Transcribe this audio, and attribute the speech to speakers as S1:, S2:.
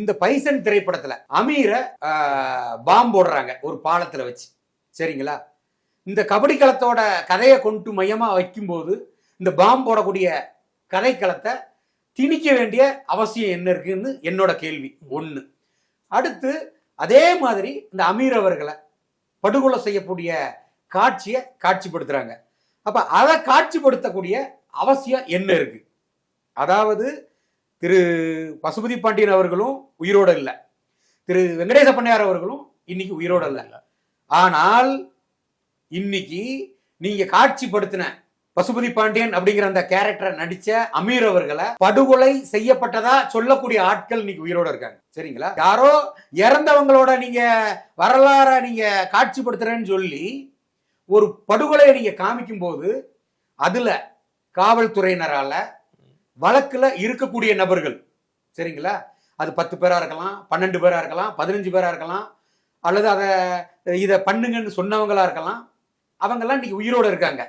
S1: இந்த பைசன் திரைப்படத்துல அமீரை பாம்பு போடுறாங்க ஒரு பாலத்துல வச்சு, சரிங்களா? இந்த கபடி களத்தோட கதையை கொண்டு மையமா வைக்கும்போது இந்த பாம்பு போடக்கூடிய கதைக்களத்தை திணிக்க வேண்டிய அவசியம் என்ன இருக்குன்னு என்னோட கேள்வி ஒண்ணு. அடுத்து அதே மாதிரி இந்த அமீர் அவர்களை படுகொலை செய்யக்கூடிய காட்சியை காட்சிப்படுத்துறாங்க. அப்ப அதை காட்சிப்படுத்தக்கூடிய அவசியம் என்ன இருக்கு? அதாவது திரு பசுபதி பாண்டியன் அவர்களும் உயிரோட இல்லை, திரு வெங்கடேச பண்ணையார் அவர்களும் இன்னைக்கு உயிரோட இல்லை. ஆனால் இன்னைக்கு நீங்க காட்சிப்படுத்தின பசுபதி பாண்டியன் அப்படிங்கிற அந்த கேரக்டரை நடிச்ச அமீர் அவர்களை படுகொலை செய்யப்பட்டதா சொல்லக்கூடிய ஆட்கள் இன்னைக்கு உயிரோட இருக்காங்க, சரிங்களா? யாரோ இறந்தவங்களோட நீங்க வரலாற நீங்க காட்சிப்படுத்துறேன்னு சொல்லி ஒரு படுகொலையை நீங்க காமிக்கும் போது அதுல காவல்துறையினரால வழக்குல இருக்கக்கூடிய நபர்கள், சரிங்களா, அது 10 பேரா இருக்கலாம், 12 பேரா இருக்கலாம், 15 பேரா இருக்கலாம், அல்லது இதை பண்ணுங்கன்னு சொன்னவங்களா இருக்கலாம், அவங்கெல்லாம் இன்னைக்கு உயிரோட இருக்காங்க.